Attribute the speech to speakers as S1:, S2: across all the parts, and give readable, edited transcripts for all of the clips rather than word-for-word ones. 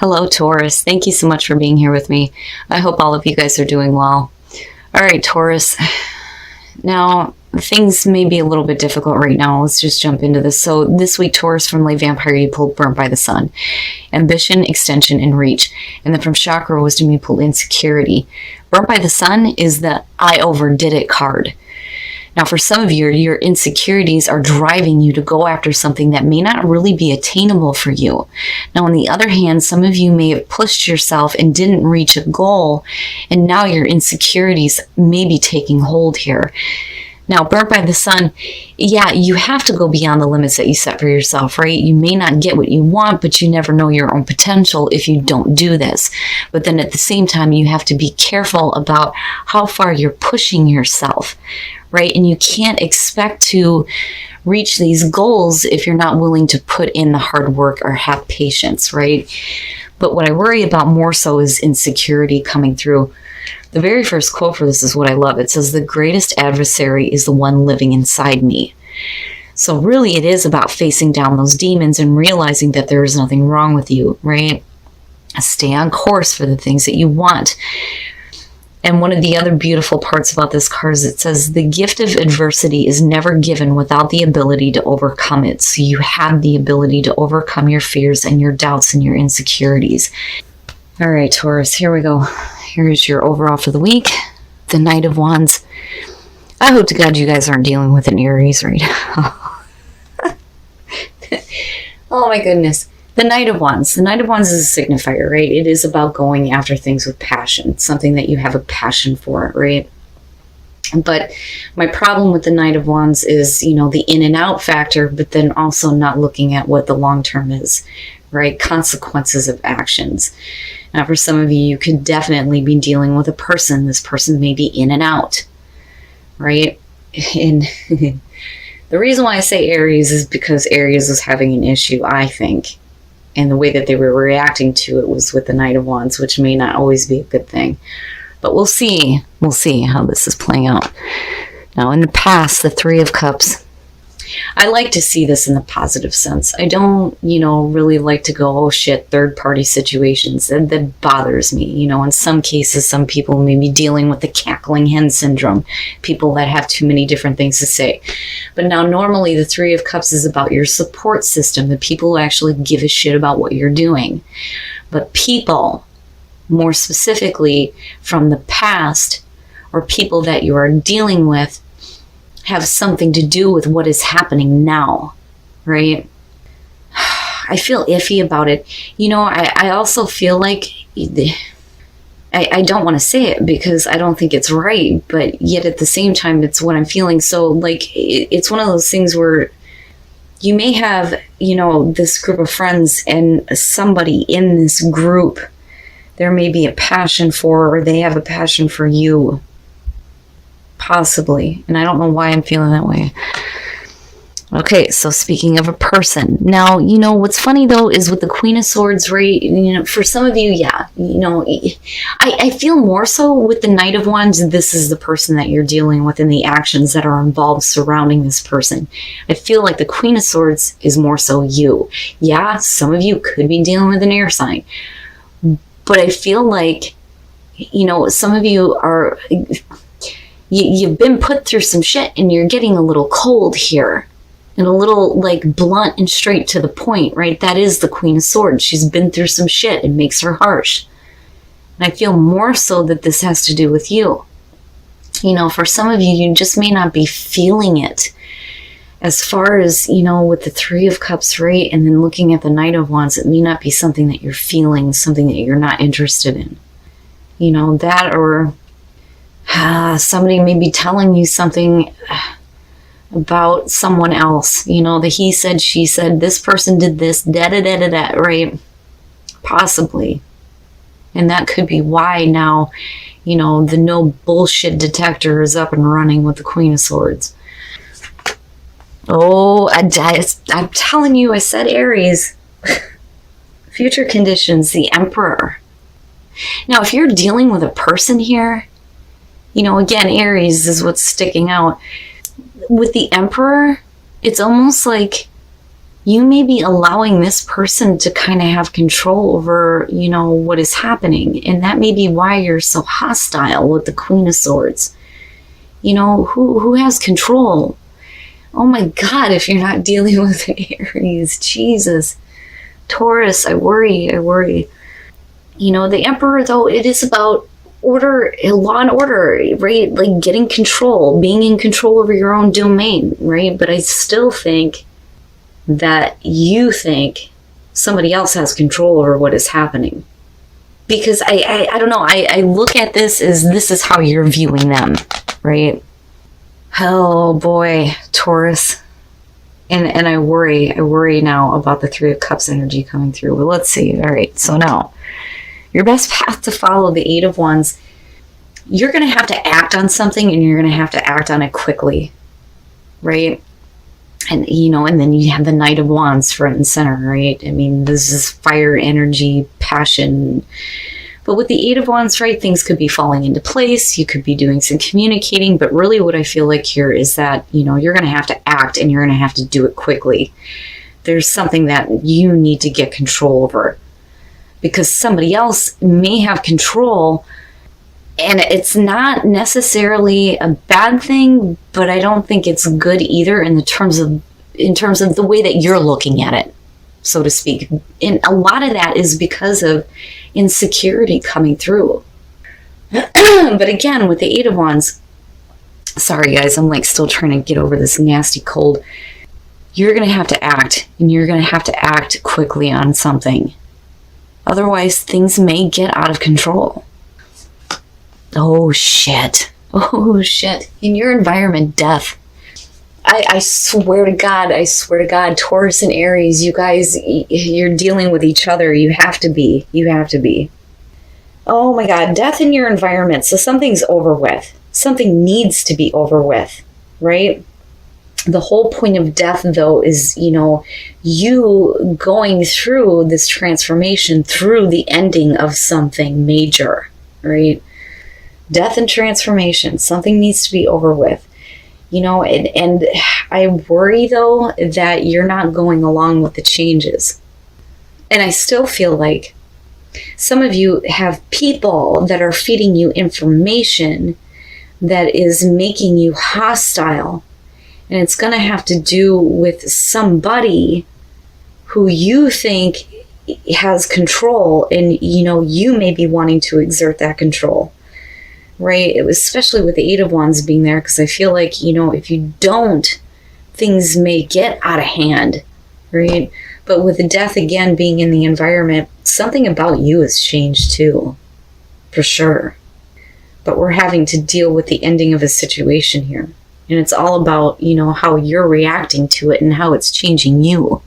S1: Hello, Taurus. Thank you so much for being here with me. I hope all of you guys are doing well. All right, Taurus. Now, things may be a little bit difficult right now. Let's just jump into this. So this week, Taurus, from Lay Vampire, you pulled Burnt by the Sun. Ambition, extension, and reach. And then from Chakra Wisdom, you pulled Insecurity. Burnt by the Sun is the I overdid it card. Now, for some of you, your insecurities are driving you to go after something that may not really be attainable for you. Now, on the other hand, some of you may have pushed yourself and didn't reach a goal, and now your insecurities may be taking hold here. Now, Burnt by the Sun, yeah, you have to go beyond the limits that you set for yourself, right? You may not get what you want, but you never know your own potential if you don't do this. But then at the same time, you have to be careful about how far you're pushing yourself, right? And you can't expect to reach these goals if you're not willing to put in the hard work or have patience, right? But what I worry about more so is insecurity coming through. The very first quote for this is what I love. It says, "The greatest adversary is the one living inside me." So really it is about facing down those demons and realizing that there is nothing wrong with you, right? Stay on course for the things that you want. And one of the other beautiful parts about this card is it says, "The gift of adversity is never given without the ability to overcome it." So you have the ability to overcome your fears and your doubts and your insecurities. All right, Taurus, here we go. Here's your overall for the week. The Knight of Wands. I hope to God you guys aren't dealing with an Aries right now. Oh my goodness. The Knight of Wands. The Knight of Wands is a signifier, right? It is about going after things with passion, something that you have a passion for, right? But my problem with the Knight of Wands is, the in and out factor, but then also not looking at what the long term is, right? Consequences of actions. Now, for some of you, you could definitely be dealing with a person. This person may be in and out, right? And the reason why I say Aries is because Aries was having an issue, I think. And the way that they were reacting to it was with the Knight of Wands, which may not always be a good thing. But we'll see. We'll see how this is playing out. Now, in the past, the Three of Cups. I like to see this in the positive sense. I don't, really like to go, oh shit, third-party situations. That bothers me. In some cases, some people may be dealing with the cackling hen syndrome. People that have too many different things to say. But now, normally, the Three of Cups is about your support system, the people who actually give a shit about what you're doing. But people, more specifically from the past, or people that you are dealing with, have something to do with what is happening now, right? I feel iffy about it. I also feel like I don't want to say it because I don't think it's right, but yet at the same time, it's what I'm feeling. So it's one of those things where you may have, this group of friends, and somebody in this group, there may be a passion for, or they have a passion for you. Possibly. And I don't know why I'm feeling that way. Okay, so speaking of a person. Now, what's funny though is with the Queen of Swords, right? For some of you, yeah. I feel more so with the Knight of Wands, this is the person that you're dealing with and the actions that are involved surrounding this person. I feel like the Queen of Swords is more so you. Yeah, some of you could be dealing with an air sign. But I feel like, some of you are... You've been put through some shit and you're getting a little cold here and a little blunt and straight to the point, right? That is the Queen of Swords. She's been through some shit. It makes her harsh. And I feel more so that this has to do with you. For some of you, you just may not be feeling it. As far as, with the Three of Cups, right? And then looking at the Knight of Wands, it may not be something that you're feeling, something that you're not interested in. That or... somebody may be telling you something about someone else. The he said, she said, this person did this, da-da-da-da-da, right? Possibly. And that could be why now, the no bullshit detector is up and running with the Queen of Swords. Oh, I'm telling you, I said Aries. Future conditions, the Emperor. Now, if you're dealing with a person here, again, Aries is what's sticking out. With the Emperor, it's almost like you may be allowing this person to kind of have control over, what is happening. And that may be why you're so hostile with the Queen of Swords. Who has control? Oh my God, if you're not dealing with Aries, Jesus. Taurus, I worry. The Emperor, though, it is about order, law and order, right? Like getting control, being in control over your own domain, right? But I still think that you think somebody else has control over what is happening. Because I don't know, I look at this as this is how you're viewing them, right? Oh boy, Taurus. And I worry now about the Three of Cups energy coming through. Well, let's see. All right, so now, your best path to follow, the Eight of Wands, you're going to have to act on something, and you're going to have to act on it quickly, right? And, and then you have the Knight of Wands front and center, right? I mean, this is fire, energy, passion. But with the Eight of Wands, right, things could be falling into place. You could be doing some communicating. But really what I feel like here is that, you're going to have to act, and you're going to have to do it quickly. There's something that you need to get control over. Because somebody else may have control, and it's not necessarily a bad thing, but I don't think it's good either in terms of the way that you're looking at it, so to speak. And a lot of that is because of insecurity coming through. But again, with the Eight of Wands, sorry guys, I'm like still trying to get over this nasty cold. You're going to have to act, and you're going to have to act quickly on something. Otherwise, things may get out of control. Oh, shit. Oh, shit. In your environment, death. I swear to God, Taurus and Aries, you guys, you're dealing with each other. You have to be. Oh, my God. Death in your environment. So something's over with. Something needs to be over with, right? The whole point of death, though, is, you going through this transformation through the ending of something major, right? Death and transformation, something needs to be over with, and I worry, though, that you're not going along with the changes. And I still feel like some of you have people that are feeding you information that is making you hostile. And it's going to have to do with somebody who you think has control, and, you may be wanting to exert that control, right? It was especially with the Eight of Wands being there, because I feel like, if you don't, things may get out of hand, right? But with the death again being in the environment, something about you has changed too, for sure. But we're having to deal with the ending of a situation here. And it's all about, how you're reacting to it and how it's changing you.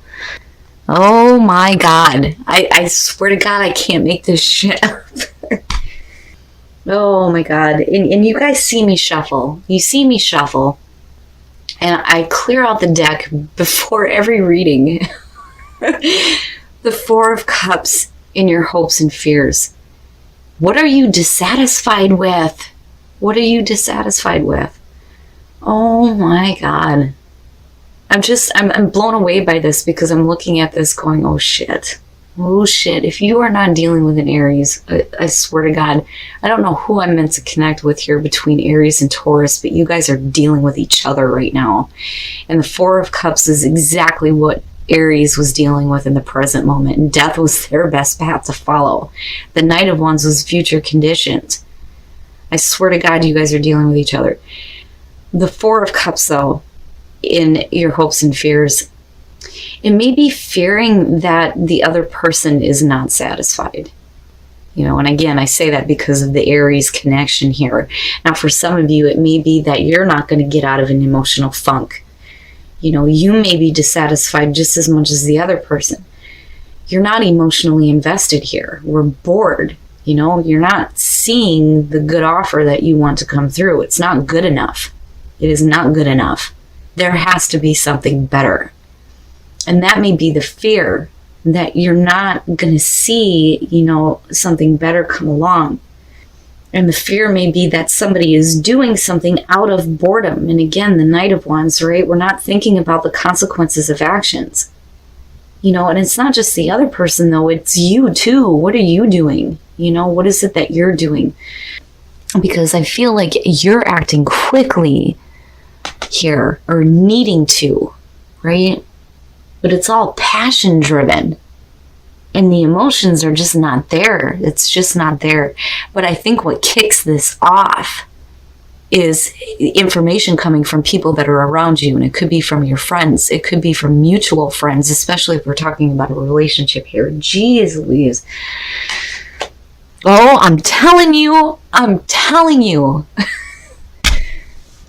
S1: Oh my God. I swear to God, I can't make this shit up. Oh my God. And you guys see me shuffle. You see me shuffle. And I clear out the deck before every reading. The Four of Cups in your hopes and fears. What are you dissatisfied with? What are you dissatisfied with? Oh my God. I'm blown away by this, because I'm looking at this going, oh shit. Oh shit. If you are not dealing with an Aries, I swear to God, I don't know who I'm meant to connect with here between Aries and Taurus, but you guys are dealing with each other right now. And the Four of Cups is exactly what Aries was dealing with in the present moment. And death was their best path to follow. The Knight of Wands was future conditions. I swear to God, you guys are dealing with each other. The Four of Cups, though, in your hopes and fears, it may be fearing that the other person is not satisfied. And again, I say that because of the Aries connection here. Now, for some of you, it may be that you're not going to get out of an emotional funk. You may be dissatisfied just as much as the other person. You're not emotionally invested here. We're bored. You're not seeing the good offer that you want to come through. It's not good enough. It is not good enough. There has to be something better. And that may be the fear that you're not going to see, something better come along. And the fear may be that somebody is doing something out of boredom. And again, the Knight of Wands, right? We're not thinking about the consequences of actions. And it's not just the other person though, it's you too. What are you doing? What is it that you're doing? Because I feel like you're acting quickly here, or needing to, right? But it's all passion driven. And the emotions are just not there. It's just not there. But I think what kicks this off is information coming from people that are around you. And it could be from your friends. It could be from mutual friends, especially if we're talking about a relationship here. Jeez Louise. Oh, I'm telling you.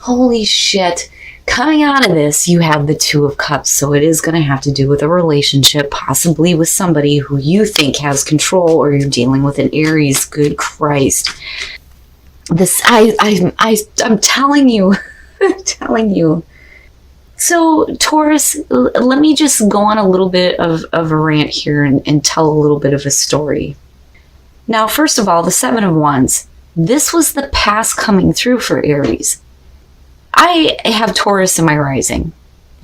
S1: Holy shit. Coming out of this, you have the Two of Cups. So it is going to have to do with a relationship, possibly with somebody who you think has control, or you're dealing with an Aries. Good Christ. This, I'm telling you, I'm telling you. So Taurus, let me just go on a little bit of a rant here and tell a little bit of a story. Now, first of all, the Seven of Wands. This was the past coming through for Aries. I have Taurus in my rising.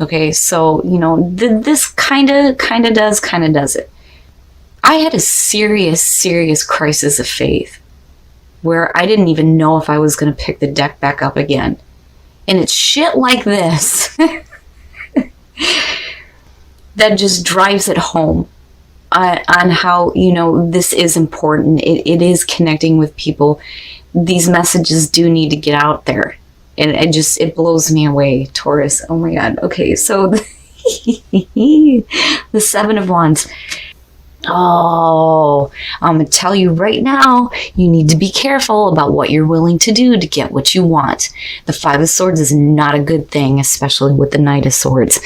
S1: Okay, so, this kind of does it. I had a serious crisis of faith where I didn't even know if I was going to pick the deck back up again. And it's shit like this that just drives it home on how, this is important. It is connecting with people. These messages do need to get out there. And it blows me away, Taurus. Oh my God. Okay, so the Seven of Wands. Oh, I'm going to tell you right now, you need to be careful about what you're willing to do to get what you want. The Five of Swords is not a good thing, especially with the Knight of Swords.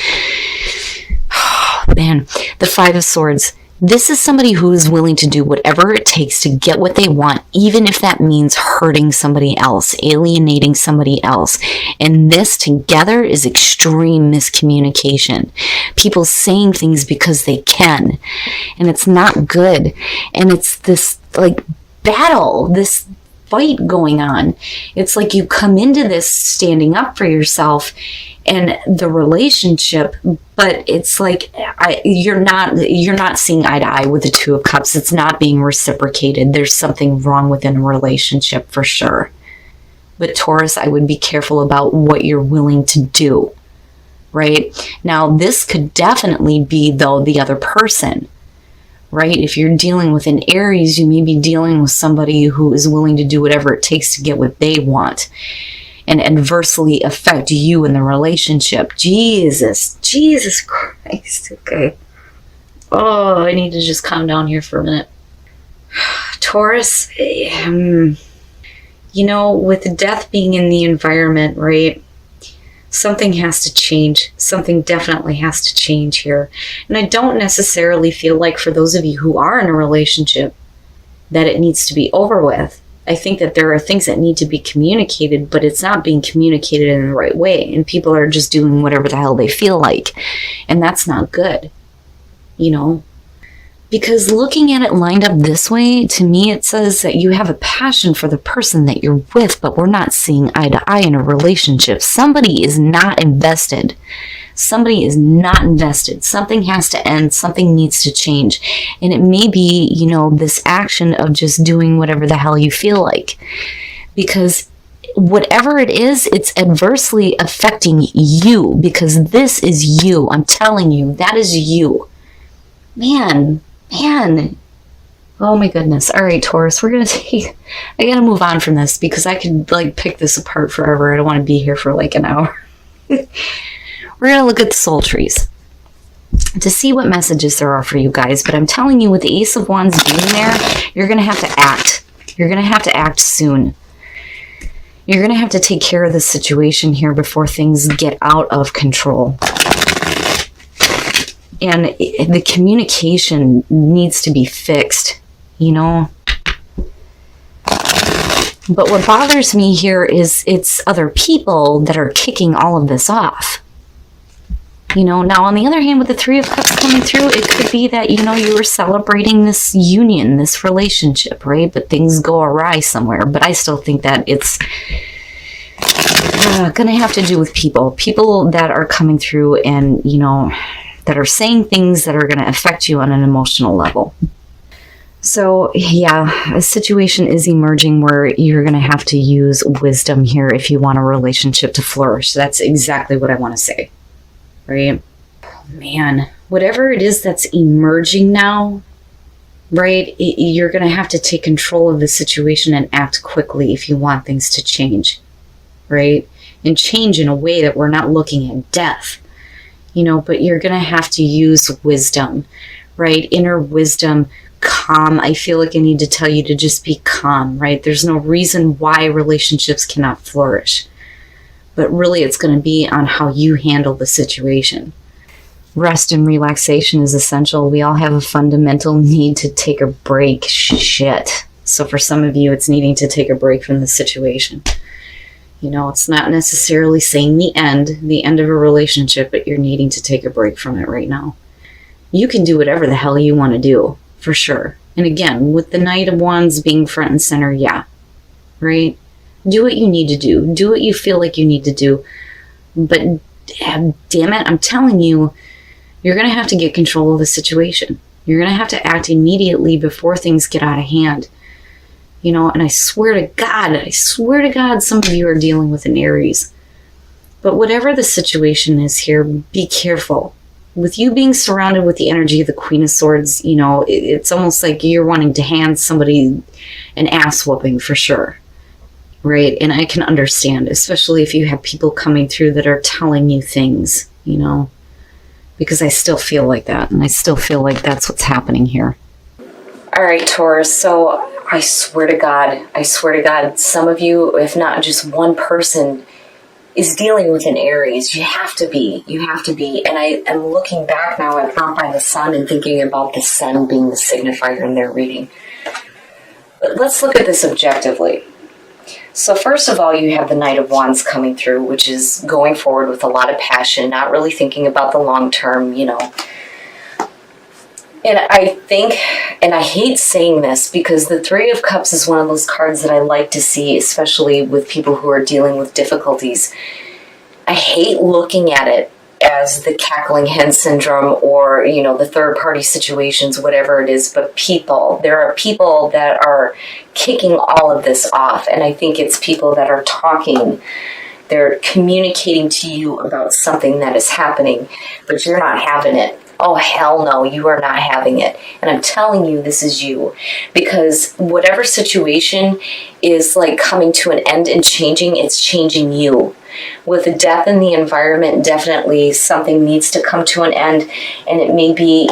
S1: Oh, man, the Five of Swords. This is somebody who is willing to do whatever it takes to get what they want, even if that means hurting somebody else, alienating somebody else. And this together is extreme miscommunication. People saying things because they can, and it's not good. And it's this battle, this fight going on. It's like you come into this standing up for yourself and the relationship, but it's like you're not seeing eye to eye with the Two of Cups. It's not being reciprocated. There's something wrong within a relationship for sure. But Taurus, I would be careful about what you're willing to do, right? Now, this could definitely be, though, the other person, right? If you're dealing with an Aries, you may be dealing with somebody who is willing to do whatever it takes to get what they want and adversely affect you in the relationship. Jesus Christ. Okay. Oh, I need to just calm down here for a minute. Taurus, with death being in the environment, right? Something has to change. Something definitely has to change here. And I don't necessarily feel like, for those of you who are in a relationship, that it needs to be over with. I think that there are things that need to be communicated, but it's not being communicated in the right way. And people are just doing whatever the hell they feel like. And that's not good, Because looking at it lined up this way, to me, it says that you have a passion for the person that you're with, but we're not seeing eye to eye in a relationship. Somebody is not invested. Somebody is not invested. Something has to end. Something needs to change. And it may be, this action of just doing whatever the hell you feel like. Because whatever it is, it's adversely affecting you. Because this is you. I'm telling you, that is you. Man. Oh my goodness. All right, Taurus, I gotta move on from this because I could pick this apart forever. I don't want to be here for an hour. We're going to look at the soul trees to see what messages there are for you guys. But I'm telling you, with the Ace of Wands being there, you're going to have to act. You're going to have to act soon. You're going to have to take care of the situation here before things get out of control. And the communication needs to be fixed, But what bothers me here is it's other people that are kicking all of this off. Now on the other hand, with the Three of Cups coming through, it could be that, you were celebrating this union, this relationship, right? But things go awry somewhere. But I still think that it's going to have to do with people that are coming through and, that are saying things that are going to affect you on an emotional level. So yeah, a situation is emerging where you're going to have to use wisdom here if you want a relationship to flourish. That's exactly what I want to say, right? Man, whatever it is that's emerging now, right, you're going to have to take control of the situation and act quickly if you want things to change, right? And change in a way that we're not looking at death, but you're going to have to use wisdom, right? Inner wisdom, calm. I feel like I need to tell you to just be calm, right? There's no reason why relationships cannot flourish, but really it's going to be on how you handle the situation. Rest and relaxation is essential. We all have a fundamental need to take a break. Shit. So for some of you, it's needing to take a break from the situation. It's not necessarily saying the end of a relationship, but you're needing to take a break from it right now. You can do whatever the hell you want to do, for sure. And again, with the Knight of Wands being front and center, yeah, right? Do what you need to do. Do what you feel like you need to do. But damn it, I'm telling you, you're going to have to get control of the situation. You're going to have to act immediately before things get out of hand. And I swear to God, some of you are dealing with an Aries. But whatever the situation is here, be careful. With you being surrounded with the energy of the Queen of Swords, it's almost like you're wanting to hand somebody an ass whooping for sure. Right? And I can understand, especially if you have people coming through that are telling you things, because I still feel like that. And I still feel like that's what's happening here. All right, Taurus. So I swear to God, some of you, if not just one person, is dealing with an Aries. You have to be. And I am looking back now at Burnt by the Sun and thinking about the sun being the signifier in their reading. But let's look at this objectively. So first of all, you have the Knight of Wands coming through, which is going forward with a lot of passion, not really thinking about the long term, And I think, and I hate saying this because the Three of Cups is one of those cards that I like to see, especially with people who are dealing with difficulties. I hate looking at it as the cackling hen syndrome or, the third party situations, whatever it is, but there are people that are kicking all of this off. And I think it's people that are talking, they're communicating to you about something that is happening, but you're not having it. Oh, hell no, you are not having it. And I'm telling you, this is you. Because whatever situation is like coming to an end and changing, it's changing you. With the death in the environment, definitely something needs to come to an end. And it may be,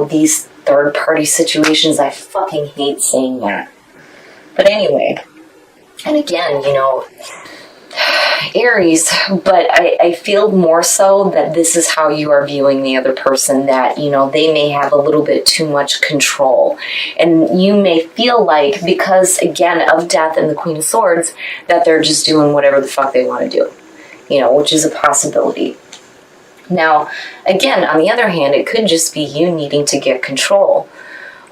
S1: these third-party situations. I fucking hate saying that. But anyway, and again, Aries, but I feel more so that this is how you are viewing the other person, that, they may have a little bit too much control. And you may feel like, because, again, of death and the Queen of Swords, that they're just doing whatever the fuck they want to do, which is a possibility. Now, again, on the other hand, it could just be you needing to get control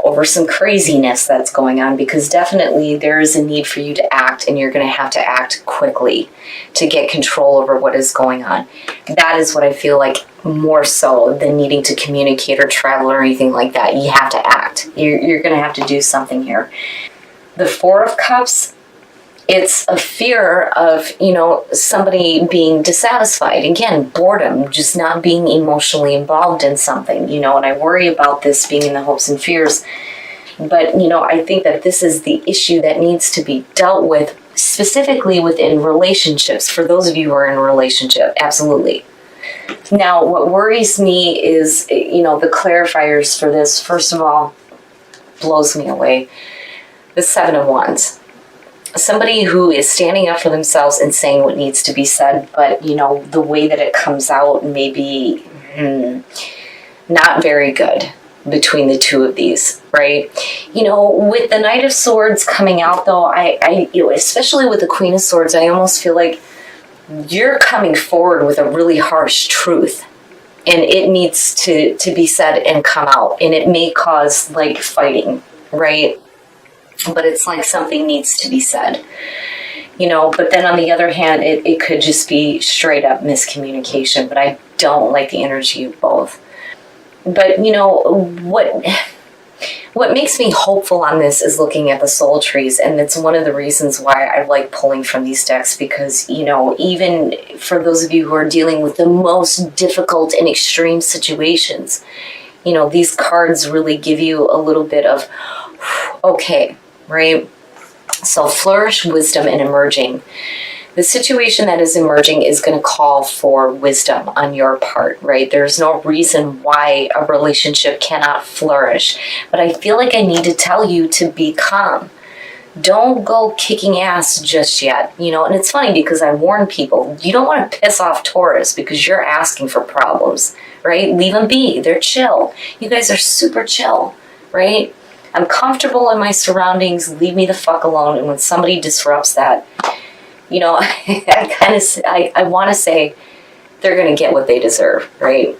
S1: over some craziness that's going on, because definitely there is a need for you to act, and you're going to have to act quickly to get control over what is going on. That is what I feel like, more so than needing to communicate or travel or anything like that. You have to act. You're going to have to do something here. The Four of Cups, it's a fear of, somebody being dissatisfied. Again, boredom, just not being emotionally involved in something, and I worry about this being in the hopes and fears. But, I think that this is the issue that needs to be dealt with, specifically within relationships. For those of you who are in a relationship, absolutely. Now, what worries me is, the clarifiers for this, first of all, blows me away. The Seven of Wands. Somebody who is standing up for themselves and saying what needs to be said, but, the way that it comes out may be not very good between the two of these, right? With the Knight of Swords coming out, though, I especially with the Queen of Swords, I almost feel like you're coming forward with a really harsh truth, and it needs to be said and come out, and it may cause, fighting, right? But it's like something needs to be said, but then on the other hand, it could just be straight up miscommunication, but I don't like the energy of both. But, you know, what makes me hopeful on this is looking at the soul trees, and it's one of the reasons why I like pulling from these decks, because, you know, even for those of you who are dealing with the most difficult and extreme situations, you know, these cards really give you a little bit of, okay, right? So flourish, wisdom, and emerging. The situation that is emerging is going to call for wisdom on your part, right? There's no reason why a relationship cannot flourish. But I feel like I need to tell you to be calm. Don't go kicking ass just yet, you know? And it's funny because I warn people, you don't want to piss off Taurus because you're asking for problems, right? Leave them be. They're chill. You guys are super chill, right? I'm comfortable in my surroundings. Leave me the fuck alone. And when somebody disrupts that, you know, I want to say they're going to get what they deserve, right?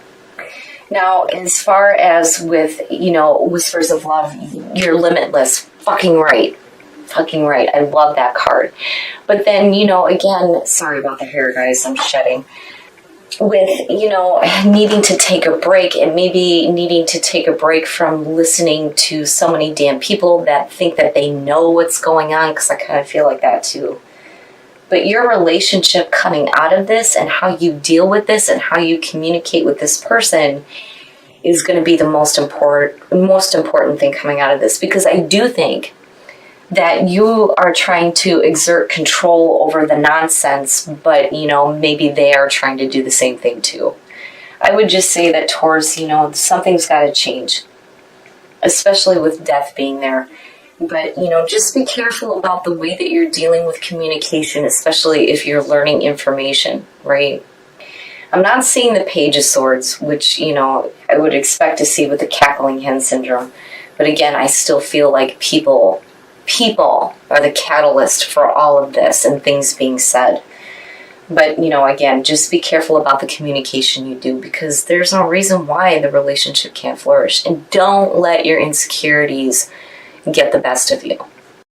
S1: Now, as far as with, you know, whispers of love, you're limitless. Fucking right. Fucking right. I love that card. But then, you know, again, sorry about the hair, guys. I'm shedding. With, you know, needing to take a break, and maybe needing to take a break from listening to so many damn people that think that they know what's going on, because I kind of feel like that too. But your relationship coming out of this, and how you deal with this, and how you communicate with this person is going to be the most important thing coming out of this. Because I do think that you are trying to exert control over the nonsense, but, you know, maybe they are trying to do the same thing too. I would just say that Taurus, you know, something's got to change, especially with death being there. But, you know, just be careful about the way that you're dealing with communication, especially if you're learning information, right? I'm not seeing the Page of Swords, which, you know, I would expect to see with the cackling hen syndrome. But again, I still feel like people are the catalyst for all of this and things being said. But, you know, again, just be careful about the communication you do, because there's no reason why the relationship can't flourish. And don't let your insecurities get the best of you.